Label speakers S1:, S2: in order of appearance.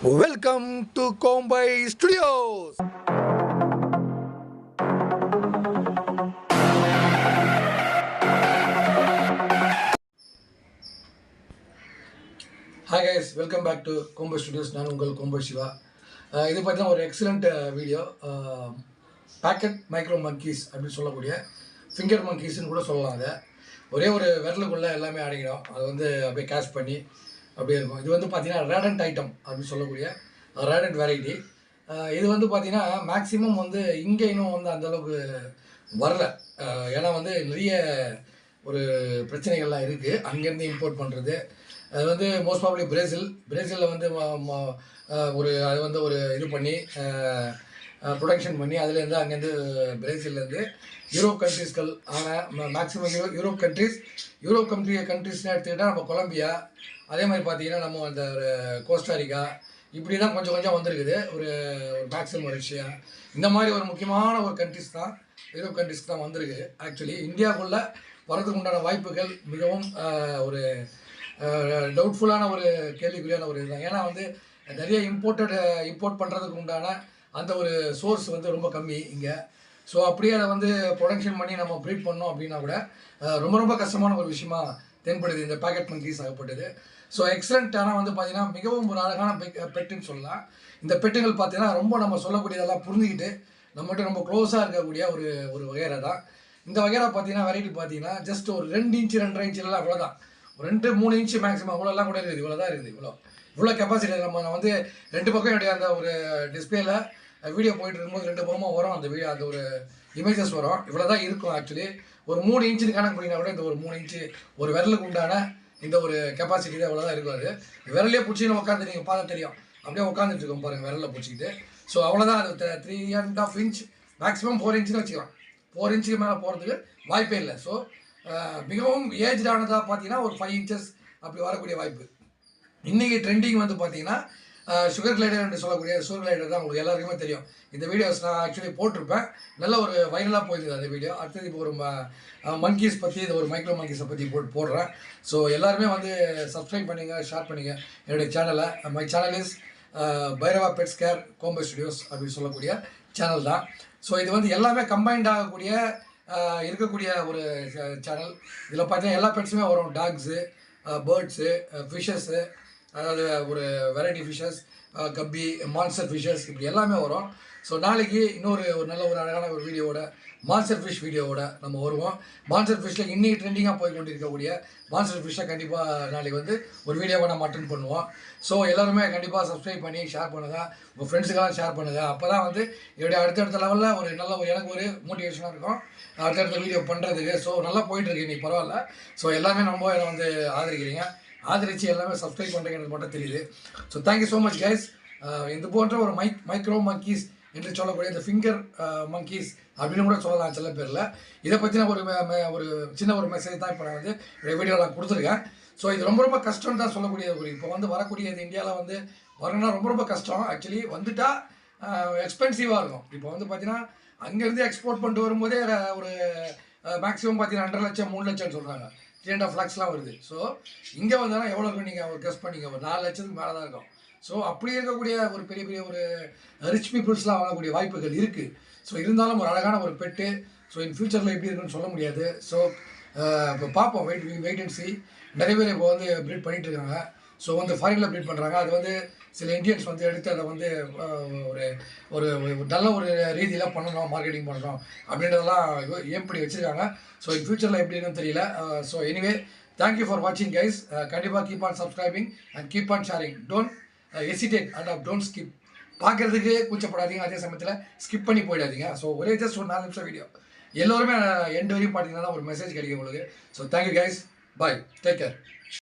S1: Welcome to Kombai Studios. Hi guys, welcome back to Kombai Studios. நான் உங்கள் Kombai Shiva. இது பார்த்தீங்கன்னா ஒரு excellent video. Pocket micro monkeys அப்படின்னு சொல்லக்கூடிய ஃபிங்கர் மங்கீஸ்ன்னு கூட சொல்லலாம். அதை ஒரே ஒரு விரலுக்குள்ளே எல்லாமே அடங்கிடும். அதை வந்து அப்படியே கேஷ் பண்ணி அப்படியே இருக்கும். இது வந்து பார்த்தீங்கன்னா ரேடன்ட் ஐட்டம் அப்படின்னு சொல்லக்கூடிய ரேடன்ட் வெரைட்டி. இது வந்து பார்த்தீங்கன்னா மேக்ஸிமம் வந்து இங்கே இன்னும் வந்து அந்தளவுக்கு வரல. ஏன்னா வந்து நிறைய ஒரு பிரச்சனைகள்லாம் இருக்குது அங்கேருந்து இம்போர்ட் பண்ணுறது. அது வந்து மோஸ்ட் ப்ராபப்ளி பிரேசிலில் வந்து ஒரு அது வந்து ஒரு இது பண்ணி ப்ரொடக்ஷன் பண்ணி அதுலேருந்து அங்கேருந்து பிரேசில்லேருந்து யூரோப் கண்ட்ரீஸ்கள் ஆனால் மேக்ஸிமம் யூரோப் கண்ட்ரீஸ்னு எடுத்துக்கிட்டால் நம்ம கொலம்பியா, அதே மாதிரி பார்த்தீங்கன்னா நம்ம அந்த கோஸ்டாரிக்கா, இப்படி தான் கொஞ்சம் கொஞ்சம் வந்திருக்குது. ஒரு மேக்ஸிமம் ரஷ்யா, இந்த மாதிரி ஒரு முக்கியமான ஒரு கண்ட்ரிஸ் தான் யூரோப் கண்ட்ரிஸ்க்கு தான் வந்திருக்கு. ஆக்சுவலி இந்தியாவுக்குள்ளே வரதுக்கு உண்டான வாய்ப்புகள் மிகவும் ஒரு டவுட்ஃபுல்லான ஒரு கேள்விக்குறியான ஒரு இதுதான். ஏன்னா வந்து நிறைய இம்போர்ட் பண்ணுறதுக்கு உண்டான அந்த ஒரு சோர்ஸ் வந்து ரொம்ப கம்மி இங்கே. ஸோ அப்படியே அதை வந்து ப்ரொடக்ஷன் பண்ணி நம்ம ப்ரீட் பண்ணோம் அப்படின்னா கூட ரொம்ப ரொம்ப கஷ்டமான ஒரு விஷயமா தென்படுது இந்த பாக்கெட் மங்கீஸ் ஆகப்பட்டது. So excellent. ஆனால் வந்து பார்த்தீங்கன்னா மிகவும் ஒரு அழகான பெட்டுன்னு சொல்லலாம். இந்த பெட்டுகள் பார்த்தீங்கன்னா ரொம்ப நம்ம சொல்லக்கூடியதெல்லாம் புரிஞ்சுக்கிட்டு நம்மகிட்ட ரொம்ப க்ளோஸாக இருக்கக்கூடிய ஒரு வகையரை தான். இந்த வகையரை பார்த்தீங்கன்னா வெரைட்டி பார்த்தீங்கன்னா ஜஸ்ட் ஒரு 2 இன்ச்சு 2.5 இன்ச்சுலாம் அவ்வளோதான். ஒரு 2-3 இன்ச்சு மேக்ஸிமம் அவ்வளோலாம் கூட இருக்குது. இவ்வளோ தான் இருக்குது. இவ்வளோ கெப்பாசிட்டி. நான் வந்து 2 பக்கம் என்னுடைய அந்த ஒரு டிஸ்பிளேல வீடியோ போயிட்டு இருக்கும்போது 2 பக்கமும் வரும் அந்த வீடியோ, அந்த ஒரு இமேஜஸ் வரும். இவ்வளோ தான் இருக்கும். ஆக்சுவலி ஒரு 3 இன்ச்சுன்னு கணக்கு பண்ணிங்கன்னா கூட இந்த ஒரு 3 இன்ச்சு ஒரு விரலுக்கு உண்டான இந்த ஒரு கெப்பாசிட்டி தான் இவ்வளோ தான் இருக்காது. விரலே பிடிச்சின்னு உட்காந்து நீங்கள் பார்த்தா தெரியும். அப்படியே உட்காந்துட்டு இருக்கோம் பாருங்கள் விரலில் பிடிச்சிக்கிட்டு. ஸோ அவ்வளோதான். அது 3.5 இன்ச் மேக்ஸிமம் 4 இன்ச்சுன்னு வச்சுக்கலாம். 4 இன்ச்சுக்கு மேலே போகிறதுக்கு வாய்ப்பே இல்லை. ஸோ மிகவும் ஏஜ்டானதாக பார்த்தீங்கன்னா ஒரு 5 இன்ச்சஸ் அப்படி வரக்கூடிய வாய்ப்பு. இன்றைக்கி ட்ரெண்டிங் வந்து பார்த்தீங்கன்னா சுகர் கிளைடர் என்று சொல்லக்கூடிய சுகர் கிளைடர் தான். உங்களுக்கு எல்லாருக்குமே தெரியும். இந்த வீடியோஸ் நான் ஆக்சுவலி போட்டிருப்பேன். நல்ல ஒரு வைரலாக போயிருந்தது அந்த வீடியோ. அடுத்தது இப்போ ஒரு மங்கீஸ் பற்றி, இது ஒரு மைக்ரோ மங்கீஸை பற்றி போடுறேன். ஸோ எல்லாருமே வந்து சப்ஸ்கிரைப் பண்ணிங்க, ஷேர் பண்ணிங்க என்னுடைய சேனலை. My channel is Bhairava pets care Kombai studios அப்படின்னு சொல்லக்கூடிய சேனல் தான். ஸோ இது வந்து எல்லாமே கம்பைன்ட் ஆகக்கூடிய இருக்கக்கூடிய ஒரு சேனல். இதில் பார்த்தீங்கன்னா எல்லா பெட்ஸுமே வரும். டாக்ஸு, பேர்ட்ஸு, ஃபிஷ்ஷஸ்ஸு, அதாவது ஒரு வெரைட்டி ஃபிஷ்ஷஸ், கப்பி, மான்ஸ்டர் ஃபிஷ்ஷஸ், இப்படி எல்லாமே வரும். ஸோ நாளைக்கு இன்னொரு நல்ல ஒரு அழகான ஒரு வீடியோவோட மான்ஸ்டர் ஃபிஷ் வீடியோவோட நம்ம வருவோம். மான்ஸ்டர் ஃபிஷ்ஷில் இன்றைக்கி ட்ரெண்டிங்காக போய் கொண்டிருக்கக்கூடிய மான்ஸ்டர் ஃபிஷ்ஷை கண்டிப்பாக நாளைக்கு வந்து ஒரு வீடியோவை நம்ம அட்டென்ட் பண்ணுவோம். ஸோ எல்லோருமே கண்டிப்பாக சப்ஸ்கிரைப் பண்ணி ஷேர் பண்ணுங்கள், உங்கள் ஃப்ரெண்ட்ஸுக்கெல்லாம் ஷேர் பண்ணுங்கள். அப்போ தான் வந்து என்னுடைய அடுத்தடுத்த லெவலில் ஒரு நல்ல எனக்கு ஒரு மோட்டிவேஷனாக இருக்கும் அடுத்தடுத்த வீடியோ பண்ணுறதுக்கு. ஸோ நல்லா போயிட்டுருக்கு இன்றைக்கி, பரவாயில்ல. ஸோ எல்லாமே ரொம்ப என்னை வந்து ஆதரிச்சு எல்லாமே சப்ஸ்கிரைப் பண்ணுறீங்க எனக்கு மட்டும் தெரியுது. So thank you so much guys. இது போன்ற ஒரு மைக்ரோ மங்கீஸ் என்று சொல்லக்கூடிய இந்த ஃபிங்கர் மங்கீஸ் அப்படின்னு கூட சொல்லலாம் சில பேரில். இதை பற்றின ஒரு சின்ன ஒரு மெசேஜ் தான் இப்போ நான் வந்து வீடியோவில் நான் கொடுத்துருக்கேன். ஸோ இது ரொம்ப ரொம்ப கஷ்டம் தான் சொல்லக்கூடிய இப்போ வந்து வரக்கூடியது இந்தியாவில் வந்து வரணும்னா ரொம்ப ரொம்ப கஷ்டம். ஆக்சுவலி வந்துட்டால் எக்ஸ்பென்சிவாக இருக்கும். இப்போ வந்து பார்த்தீங்கன்னா அங்கேருந்து எக்ஸ்போர்ட் பண்ணிட்டு வரும்போதே ஒரு மேக்ஸிமம் பார்த்தீங்கன்னா 2.5 லட்சம் 3 லட்சம்னு சொல்கிறாங்க. 3.5 lakhsலாம் வருது. ஸோ இங்கே வந்தாலும் எவ்வளோ இருக்கும் நீங்கள் கெஸ் பண்ணிங்க, ஒரு 4 லட்சத்துக்கு மேலே தான் இருக்கும். ஸோ அப்படி இருக்கக்கூடிய ஒரு பெரிய ஒரு ரிச் பீப்புள்ஸ்லாம் வாங்கக்கூடிய வாய்ப்புகள் இருக்குது. ஸோ இருந்தாலும் ஒரு அழகான ஒரு பெட்டு. ஸோ இன் ஃபியூச்சரில் எப்படி இருக்குன்னு சொல்ல முடியாது. ஸோ இப்போ பார்ப்போம், வெயிட் அண்ட் சி. நிறைய பேர் இப்போ வந்து ப்ரீட் பண்ணிகிட்ருக்காங்க. ஸோ வந்து ஃபாரினில் ப்ரீட் பண்ணுறாங்க. அது வந்து சில இந்தியன்ஸ் வந்து எடுத்து அதை வந்து ஒரு நல்ல ஒரு ரீதியில் பண்ணணும், மார்க்கெட்டிங் பண்ணணும் அப்படின்றதெல்லாம் ஏம் பண்ணி வச்சுருக்காங்க. ஸோ இன் ஃபியூச்சரில் எப்படி இருக்குன்னு தெரியல. ஸோ எனிவே தேங்க்யூ ஃபார் வாட்சிங் கைஸ். கண்டிப்பாக keep on subscribing and keep on sharing. Don't hesitate and don't skip. பார்க்குறதுக்கு கூச்சப்படாதீங்க, அதே சமயத்தில் ஸ்கிப் பண்ணி போயிடாதீங்க. ஸோ ஒரே ஜஸ்ட் ஒரு 4 நிமிஷம் வீடியோ எல்லோருமே எண்டு வரையும் பார்த்தீங்கன்னா ஒரு மெசேஜ் கிடைக்கும் உங்களுக்கு. ஸோ தேங்க்யூ கைஸ், பாய், டேக் கேர்.